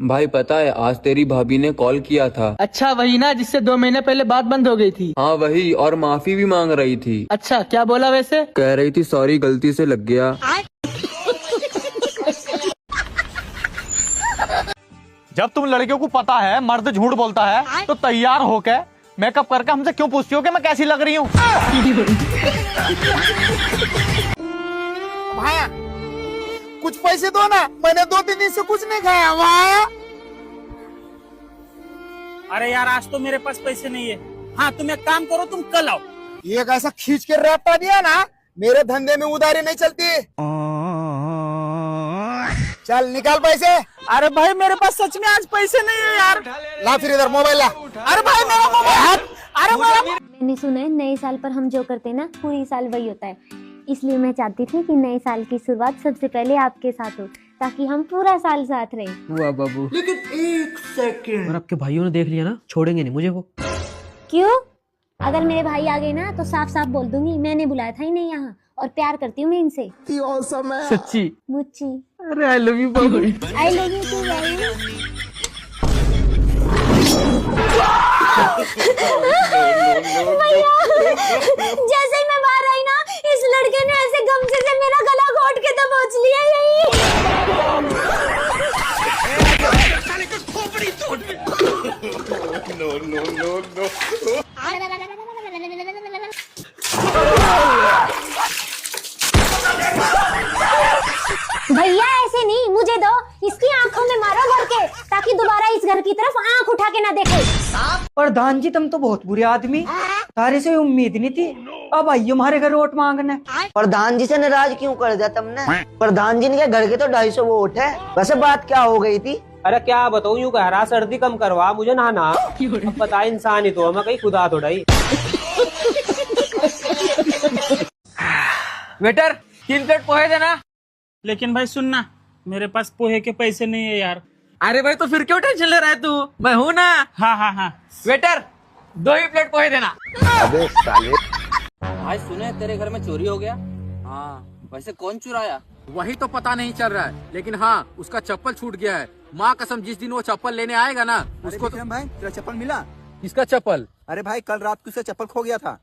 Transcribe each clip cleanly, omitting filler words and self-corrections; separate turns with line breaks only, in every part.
भाई पता है आज तेरी भाभी ने कॉल किया था।
अच्छा वही ना जिससे 2 महीने पहले बात बंद हो गई थी।
हाँ वही, और माफी भी मांग रही थी।
अच्छा क्या बोला वैसे?
कह रही थी सॉरी गलती से लग गया।
जब तुम लड़कियों को पता है मर्द झूठ बोलता है तो तैयार होके मेकअप करके हमसे क्यों पूछती हो कि मैं कैसी लग रही हूँ?
भाया कुछ पैसे दो ना, मैंने 2-3 दिन से कुछ नहीं खाया। भाया
अरे यार आज तो मेरे पास पैसे नहीं है। हाँ तुम एक काम करो, तुम कल आओ।
एक ऐसा खींच के रैपटा दिया ना, मेरे धंधे में उधारी नहीं चलती। चल निकाल पैसे।
अरे भाई मेरे पास सच में आज पैसे नहीं है यार।
ला फिर इधर मोबाइल ला।
अरे भाई मेरा मोबाइल। अरे मेरा
मैंने सुना है नए साल पर हम जो करते हैं ना पूरी साल वही होता है। इसलिए मैं चाहती थी कि नए साल की शुरुआत सबसे पहले आपके साथ हो, ताकि हम पूरा साल साथ रहें।
हुआ बाबू।
लेकिन एक सेकंड,
और आपके भाइयों ने देख लिया ना, छोड़ेंगे नहीं मुझे वो।
क्यों? अगर मेरे भाई आ गए ना तो साफ साफ बोल दूंगी मैंने बुलाया था ही नहीं यहाँ, और प्यार करती हूँ मैं इनसे।
सच्ची?
मुच्ची।
अरे आई लव यू बाबू।
आई लव यू टू भाई। भैया जैसे ही मैं बाहर आई ना, इस लड़के ने ऐसे गमछे से मेरा गला घोट के दबोच लिया। भैया ऐसे नहीं, मुझे दो, इसकी आंखों में मारो भर के, ताकि दोबारा इस घर की तरफ आंख उठा के ना देखे।
प्रधान जी तुम तो बहुत बुरे आदमी, तारे से उम्मीद नहीं थी। अब आइए हमारे घर वोट मांगने।
प्रधान जी से नाराज क्यों कर दिया तुमने? प्रधान जी के घर के तो 250 वोट है। वैसे बात क्या हो गई थी?
अरे क्या बताऊं, यूं कह रहा सर्दी कम करवा, मुझे नहाना। अब पता इंसान ही तो मैं कहीं खुदा थोड़ा ही।
वेटर 3 प्लेट पोहे देना।
लेकिन भाई सुनना, मेरे पास पोहे के पैसे नहीं है यार।
अरे भाई तो फिर क्यों टेंशन ले रहा है तू? मैं हूँ ना।
हाँ हाँ हाँ।
वेटर 2 ही प्लेट पोहे देना।
अबे साले।
आज सुने तेरे घर में चोरी हो गया। हाँ वैसे कौन चुराया?
वही तो पता नहीं चल रहा है, लेकिन हाँ उसका चप्पल छूट गया है। माँ कसम जिस दिन वो चप्पल लेने आएगा ना उसको तो...
भाई तेरा चप्पल मिला?
किसका चप्पल?
अरे भाई कल रात को उसका चप्पल खो गया था।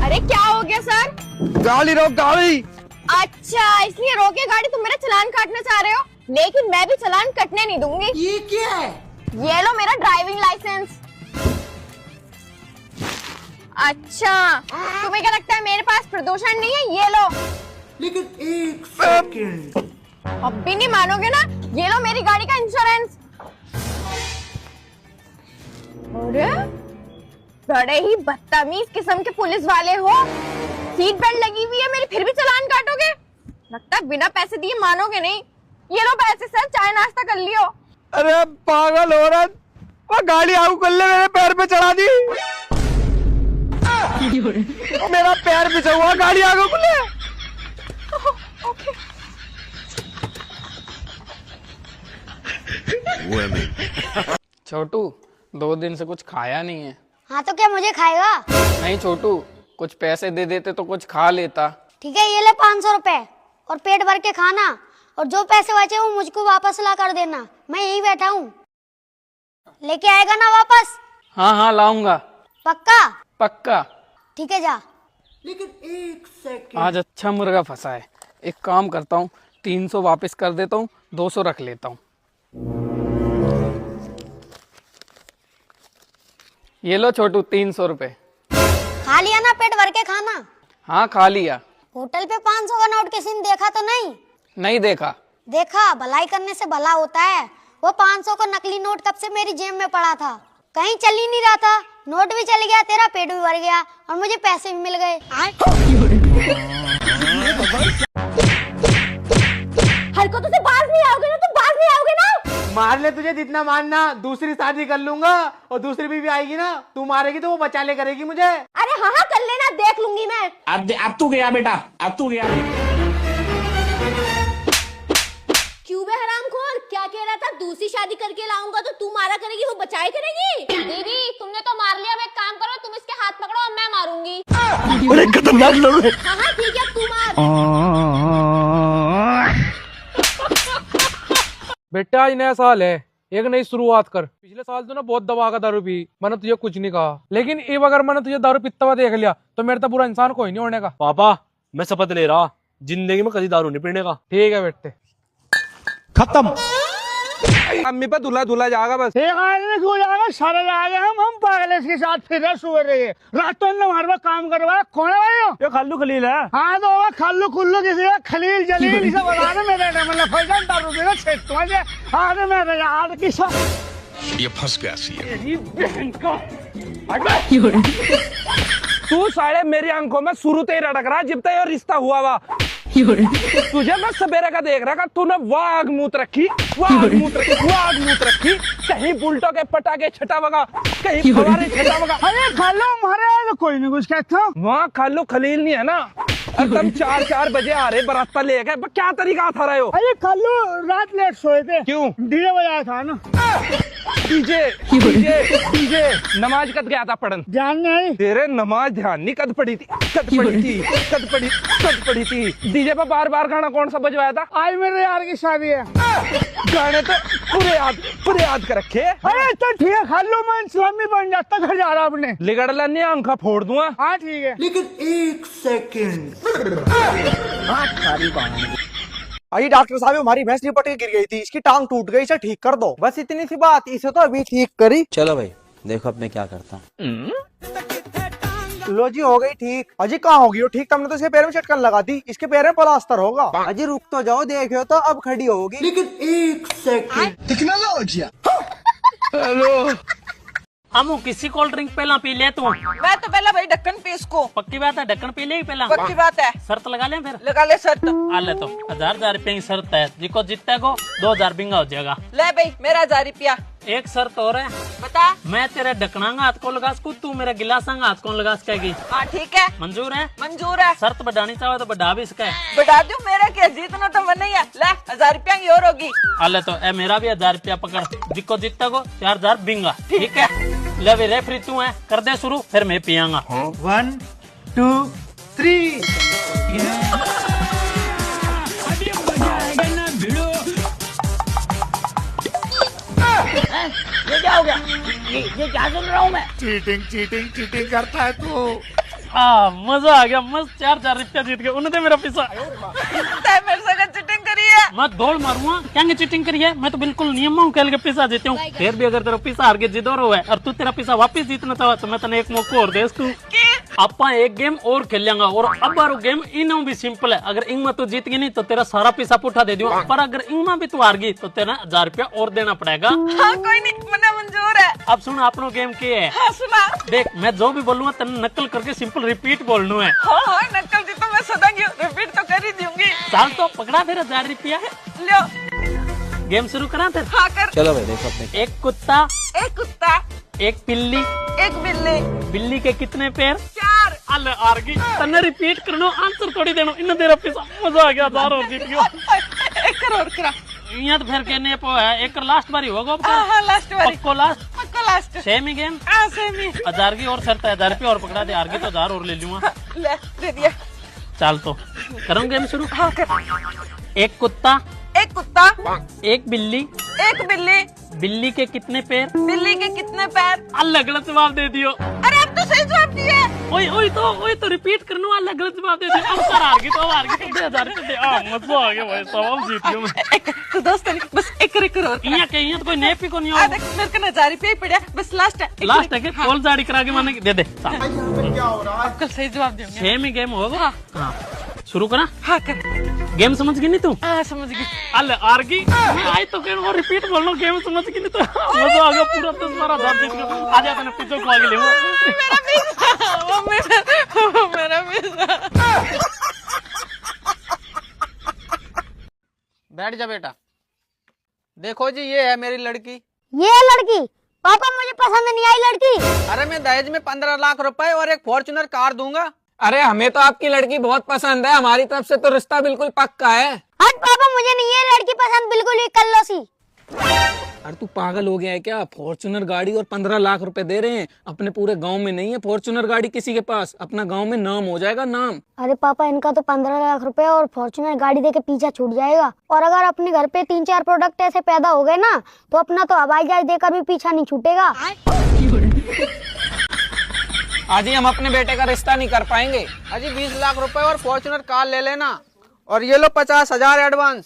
अरे क्या हो गया सर?
गाड़ी रोक गाड़ी।
अच्छा इसलिए रोके गाड़ी, तुम मेरा चालान काटना चाह रहे हो? लेकिन मैं भी चालान कटने नहीं दूंगी।
ये क्या है?
ये लो मेरा ड्राइविंग लाइसेंस। अच्छा तुम्हें क्या लगता है मेरे पास प्रदूषण नहीं है? ये लो।
लेकिन एक सेकंड,
अब भी नहीं मानोगे ना, ये लो मेरी गाड़ी का इंश्योरेंस। अरे बड़े ही बदतमीज किस्म के पुलिस वाले हो। सीट बेल्ट लगी हुई है मेरी, फिर भी चालान काटोगे? लगता है बिना पैसे दिए मानोगे नहीं। ये लो पैसे सर, चाय नाश्ता कर लियो।
अरे पागल औरत, वो गाड़ी आऊ कर ले, मेरे पैर पे चढ़ा दी। मेरा पैर पिछा हुआ, गाड़ी आगे खुले।
छोटू 2 दिन से कुछ खाया नहीं है।
हाँ तो क्या मुझे खाएगा?
नहीं छोटू, कुछ पैसे दे देते तो कुछ खा लेता।
ठीक है ये ले 500 रुपए, और पेट भर के खाना, और जो पैसे बचे वो मुझको वापस ला कर देना। मैं यहीं बैठा हूँ, लेके आएगा ना वापस?
हाँ हाँ लाऊंगा।
पक्का?
पक्का।
ठीक है जा।
लेकिन एक सेकंड,
आज अच्छा मुर्गा फंसा है। एक काम करता हूँ, 300 वापस कर देता हूँ, 200 रख लेता हूँ। ये लो छोटू 300 रुपए।
खा लिया ना पेट भर के खाना?
हाँ खा लिया।
होटल पे 500 का नोट किसी ने देखा तो नहीं?
नहीं देखा।
देखा, भलाई करने से भला होता है। वो 500 का नकली नोट कब से मेरी जेब में पड़ा था, कहीं चल ही नहीं रहा था। नोट भी चल गया, तेरा पेट भी भर गया, और मुझे पैसे भी मिल गए। हरकतों से बाज नहीं आओगे ना, तुम बाज नहीं आओगे ना?
मार ले तुझे जितना मारना, दूसरी शादी कर लूंगा और दूसरी बीवी आएगी ना, तू मारेगी तो वो बचा ले करेगी मुझे।
अरे हाँ हाँ कर लेना, देख लूंगी मैं।
अब तू गया बेटा, अब तू गया।
क्यों बे हरामखोर, क्या कह रहा था? दूसरी शादी करके लाऊंगा तो तू मारा करेगी, वो बचाए करेगी? दीदी तुमने तो मार लिया, अब एक काम करो, तुम इसके हाथ पकड़ो और मैं मारूंगी।
बड़े खतरनाक लोग हैं।
हाँ हाँ
बेटा आज नया साल है, एक नई शुरुआत कर। पिछले साल तो ना बहुत दबा का दारू पी, मैंने तुझे कुछ नहीं कहा, लेकिन अब अगर मैंने तुझे दारू पीता हुआ देख लिया तो मेरे तो बुरा इंसान कोई नहीं होने का।
पापा मैं शपथ ले रहा, जिंदगी में कभी दारू नहीं पीने का।
ठीक है बेटे,
खत्म।
अम्मी पे दूल्हा दूल्हा जाएगा बस।
एक आदमी क्यों जाएगा, सारे जाएंगे हम पागल इसके साथ फिर रहे सुबह रही है। रात तो इन्होंने हमारे पास काम करवाया, कौन है भाई?
ये खल्लू खलील है।
हाँ तो होगा खल्लू खुल्लू किसी का खलील जलील इसे बता दे मेरे मतलब फैशन दारू पीना छेद तुम्हारे आगे मेरे यार की
ये फंस गया सी
तू साले मेरी आंखों में शुरू से ही रटक रहा जब तक ये रिश्ता हुआ वा। तुझे मैं सवेरे का देख रहा तूने वाग मूत रखी, कहीं बुलटो के पटाखे छटावगा, कहीं फवारे छटावगा।
अरे खालो मारे तो कोई नहीं कुछ कहता।
वहाँ खालो खलील नहीं है ना, तुम 4 बजे आ रहे बराता लेके, क्या तरीका था रहे हो?
अरे खालो रात लेट सोए थे।
क्यों?
डीजे बजाया था ना।
डीजे नमाज कद गया था पढ़न?
ध्यान नहीं
तेरे नमाज ध्यान नहीं कद पड़ी थी। डीजे पे बार गाना कौन सा बजवाया था?
आज मेरे यार की शादी है।
गाने तो पूरे याद कर रखे।
अरे तो ठीक है खालो, मैं इस्लामी बन जाता, घर जा रहा अपने।
लिगड़ लेने आंखा फोड़ दूंगा।
हाँ ठीक है,
लेकिन 1 सेकंड।
अरे डॉक्टर साहब हमारी भैंस लिपट के गिर गई थी, इसकी टांग टूट गई, इसे ठीक कर दो। बस इतनी सी बात, इसे तो अभी ठीक करी।
चलो भाई देखो अब मैं क्या करता हूँ।
लो जी हो गई ठीक। अजी कहाँ होगी वो ठीक? तुमने तो इसके पैर में चटकन लगा दी, इसके पैर में प्लास्टर होगा। अजी रुक तो जाओ, देखो तो अब खड़ी होगी।
लेकिन 1 सेकंड। टेक्नोलॉजी।
हेलो
हम किसी कोल्ड ड्रिंक पहला पी ले तू।
मैं तो पहला भाई ढक्कन पी इसको।
पक्की बात है, ढक्कन पी ले पहला।
पक्की बात है।
शर्त लगा ले फिर।
लगा ले शर्त।
आ ले तो 1000 रुपये की शर्त है, जिको जीतते को 2000 बिंगा हो जाएगा।
ले भाई मेरा 1000 रुपया।
एक शर्त और है।
बता।
मैं तेरे ढकनांगा हाथ को लगा सकूं, तू मेरा गिलासांगा हाथ को लगा सकेगी।
हाँ ठीक है,
मंजूर है?
मंजूर है।
शर्त बढ़ानी चाहे तो बढ़ा भी सके।
बढ़ा दूं, मेरा क्या जीतना तो मन नहीं है। ले 1000 रुपया की और होगी।
अले तो ए मेरा भी 1000 रुपया पकड़, जिको जीतता को 4000 बिंगा। ठीक है ले भी रेफरी तू है, कर दे शुरू, फिर मैं पियांगा।
1 2 3।
ये क्या हो गया? ये क्या सुन रहा हूँ मैं?
चीटिंग करता है तू।
मजा आ गया, मस्त 4 रुपया जीत गया। उन्होंने मेरा पैसा
मेरे से चीटिंग करी है।
मैं दौड़ मारूंगा, क्या चीटिंग करी है? मैं तो बिल्कुल नियम खेल के पैसा जीती हूँ। फिर भी अगर तेरा पैसा हार के जिद और है और तू तेरा पैसा वापस जीतना चाहे तो मैं तेने एक मौका और दे दूं। आपा एक गेम और खेल लेंगे, और अब बारो गेम इनमें भी सिंपल है। अगर इनमें तू जीत गई नहीं तो तेरा सारा पैसा पुठा दे दूंगा, पर अगर इनमें भी तू हार गई तो तेरा 1000 रुपया और देना पड़ेगा।
हाँ कोई नहीं, मना मंजूर है।
अब सुन अपनो गेम क्या है।
हाँ सुना।
देख मैं जो भी बोलूंगा तेने नकल करके सिंपल रिपीट बोलना है।
हाँ नकल जी तो मैं सदा की रिपीट तो कर ही दूंगी।
साल तो पकड़ा फिर 1000 रुपया है।
लो
गेम शुरू करा फिर।
हाँ कर।
चलो भाई देखो अपने।
एक कुत्ता, एक बिल्ली,
एक बिल्ली।
बिल्ली के कितने पैर?
4।
अल आर गई, तने रिपीट करनो, आंसर थोड़ी देनो। इन तेरा पैसा मजा आ गया, 1000 और जीत गयो।
1 करोड़ करा।
यहाँ तो फिर कहने पो है एक लास्ट बारी होगा।
हाँ लास्ट बारी।
पक्को लास्ट। सेम ही गेम।
हाँ सेम ही।
1000 की और शर्त है, 1000 रुपया और पकड़ा दे, हार गई तो 1000 और ले लूंगा।
ले दे दिया।
चल तो करूँ गेम शुरू।
हाँ कर।
एक कुत्ता, एक बिल्ली,
एक बिल्ली।
बिल्ली के कितने पैर?
बिल्ली के कितने पैर?
अल्लाह गलत जवाब दे दियो।
अरे अब तो सही जवाब दिया।
ओए तो रिपीट करनो, अल्लाह गलत जवाब दे दियो। अब सर हार गई तो 1000 रुपये दे। मजा आ गया भाई, सब जीत गयो मैं।
तो दोस्त नहीं, बस 1 करोड़।
यहाँ तो कोई नेपी को नहीं
आ देख मेरे को 1000 रुपया ही पड़ा, बस लास्ट है।
लास्ट है कि कॉल जारी करा के माने दे दे।
क्या हो रहा है?
कल सही जवाब दूंगी।
सेम ही गेम होगा। हाँ शुरू करा।
हाँ कर।
गेम समझ गई नहीं तू?
हाँ समझ गई।
अल आर गई। आई तो गेम और रिपीट बोलना, गेम समझ गई नहीं तो मजा आ गया पूरा। 10-12 जीत गया। आ जा तने पिज्जा खवा के ले।
मेरा पैसा।
बैठ जा बेटा। देखो जी ये है मेरी लड़की।
ये लड़की? पापा मुझे पसंद नहीं आई लड़की।
अरे मैं दहेज में 15 लाख रुपए और एक फॉर्च्यूनर कार दूंगा। अरे हमें तो आपकी लड़की बहुत पसंद है, हमारी तरफ से तो रिश्ता बिल्कुल पक्का है।
हट पापा, मुझे नहीं ये लड़की पसंद, बिल्कुल भी कल्लो सी।
अरे तू पागल हो गया है क्या? फॉर्च्यूनर गाड़ी और 15 लाख रुपए दे रहे हैं। अपने पूरे गांव में नहीं है फॉर्च्यूनर गाड़ी किसी के पास। अपना गांव में नाम हो जाएगा, नाम।
अरे पापा, इनका तो 15 लाख रुपए और फॉर्च्यूनर गाड़ी देके पीछा छूट जाएगा। और अगर अपने घर पे 3-4 प्रोडक्ट ऐसे पैदा हो गए ना, तो अपना तो हवाई जहाज देकर भी पीछा नहीं छूटेगा।
आज ही हम अपने बेटे का रिश्ता नहीं कर पाएंगे। अजी 20 लाख रुपए और फॉर्च्यूनर कार ले लेना, और ये लो 50,000 एडवांस।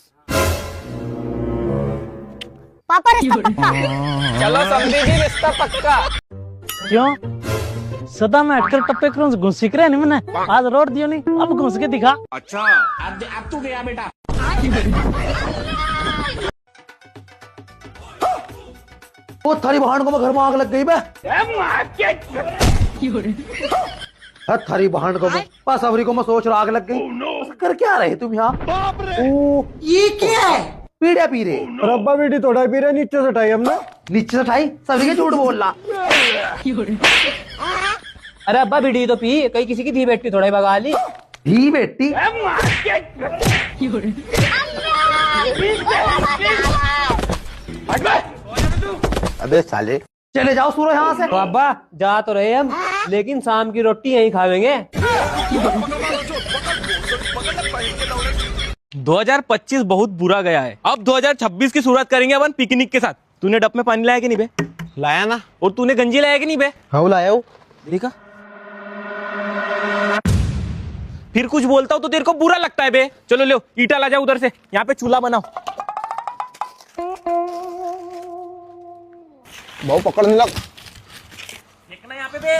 पापा रिश्ता पक्का।
चलो समझी जी, रिश्ता पक्का।
क्यों सदा मैं हटकर टप्पे क्रॉस घुस सीख रहे नहीं मैंने, आज रोड दियो नहीं, अब घुस के दिखा।
अच्छा अब तू गया बेटा।
वो थारी बहन को घर में आग लग गई बे। थारी बहन को बस अवरी को मैं सोच रहा आग लग गई। कर क्या रहे तुम यहाँ? ये क्या है? पीड़े पी रहे।
रब्बा बेटी थोड़ा पी रहे, नीचे से उठाई हमने।
नीचे से उठाई? सभी के झूठ बोल रहा।
अरे अब्बा बीड़ी तो पी, कहीं किसी की धी बेटी थोड़ा ही भगा ली।
धी बेटी? अबे साले चले जाओ सूरज यहाँ से।
तो अब्बा जा तो रहे हम, लेकिन शाम की रोटी यहीं खावेंगे।
2025 बहुत बुरा गया है। अब 2026 की शुरुआत करेंगे अपन पिकनिक के साथ। तूने डब में पानी लाया कि नहीं बे?
लाया ना।
और तूने गंजी लाया कि नहीं बे?
हाँ लाया हूँ।
देखा, फिर कुछ बोलता हूँ तो तेरे को बुरा लगता है बे। चलो लो ईटा ला जाओ उधर से, यहाँ पे चूल्हा बनाओ।
बहुत पकड़ने लग।
देखना यहाँ पे बे,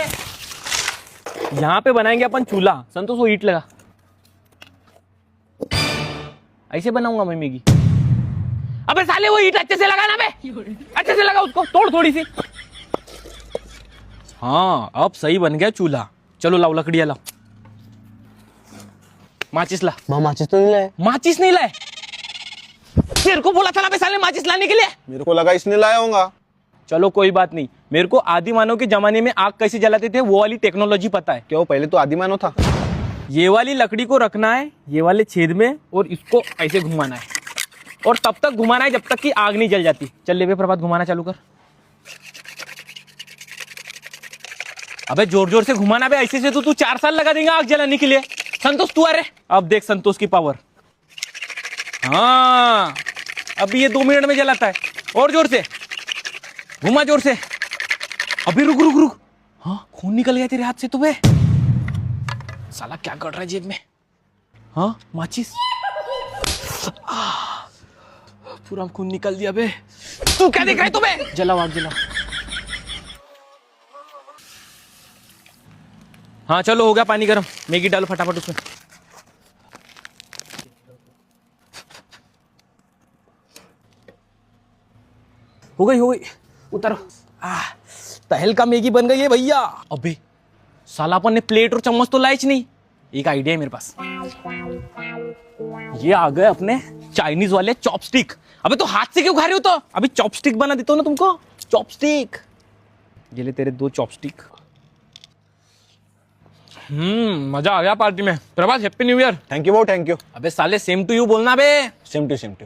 यहाँ पे बनाएंगे अपन चूल्हा। संतोष वो ईट लगा, ऐसे बनाऊंगा मैं मैगी। अबे साले वो ईट अच्छे से लगा ना बे, अच्छे से लगा उसको, तोड़ थोड़ी सी। हाँ अब सही बन गया चूल्हा। चलो लाओ लकड़ियाँ लाओ। माचिस ला।
माचिस तो नहीं लाए।
माचिस नहीं लाए? तेरे को बोला था ना बे साले माचिस लाने के लिए।
मेरे को लगा इसने लाया होगा।
चलो कोई बात नहीं, मेरे को आदि मानव के जमाने में आग कैसे जलाते थे वो वाली टेक्नोलॉजी पता है।
क्यों? पहले तो आदि मानव था।
ये वाली लकड़ी को रखना है ये वाले छेद में, और इसको ऐसे घुमाना है, और तब तक घुमाना है जब तक कि आग नहीं जल जाती। चल ले बे प्रभात, घुमाना चालू कर। अबे जोर जोर से घुमाना बे, ऐसे से तो तू 4 साल लगा देगा आग जलाने के लिए। संतोष तू अरे अब देख संतोष की पावर। हाँ अभी ये 2 मिनट में जलाता है। और जोर से घुमा, जोर से। अभी रुक रुक रुक। हाँ खून निकल गया तेरे हाथ से तो बे। साला क्या कर रहा है जेब में? हाँ माचिस। पूरा खून निकल दिया बे। तू क्या देख रहा है तू बे? जलाओ आग जलाओ। हाँ चलो हो गया पानी गरम, मैगी डालो फटाफट उसमें। हो गई हो गई, उतारो। तहलका मैगी बन गई है भैया। अबे साला अपन ने प्लेट और चम्मच तो लाइच नहीं। एक आइडिया है मेरे पास, ये आ गए अपने चाइनीज वाले चॉपस्टिक। अबे तो हाथ से क्यों खा रहे हो? तो अभी चॉपस्टिक बना देता हूं ना तुमको। चॉपस्टिक, ये ले तेरे 2 चॉपस्टिक। मजा आ गया पार्टी में। Prabhas happy new year.
Thank you, thank you.
अबे साले सेम टू यू बोलना बे।
Same to same to.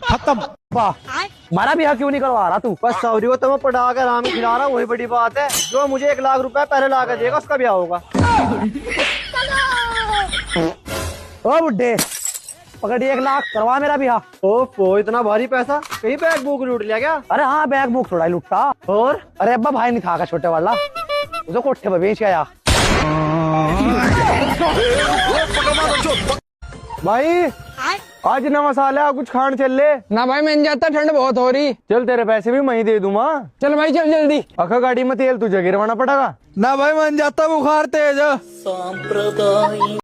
खत्म। हमारा ब्याह क्यों नहीं करवा रहा तू? बस सौरी को तो मैं पढ़ा कर आम खिला रहा, वही बड़ी बात है। जो मुझे 1 लाख रुपए पहले ला कर देगा उसका ब्याह होगा। ओ बुड्ढे पकड़ 1 लाख, करवा मेरा ब्याह। ओफो इतना भारी पैसा, कहीं बैग बुक लूट लिया क्या? अरे हाँ बैग बुक थोड़ा ही लुटता। और अरे अब्बा भाई नहीं था का छोटे वाला, उसे कोठे पे बेच गया।
भाई आज ना मसाला कुछ खान चल ले
ना भाई, मैं जाता, ठंड बहुत हो रही।
चल तेरे पैसे भी मैं ही दे दूंगा।
चल भाई चल जल्दी।
अखा गाड़ी में तेल तुझे गिरवाना पड़ेगा ना भाई। मन जाता बुखार तेज।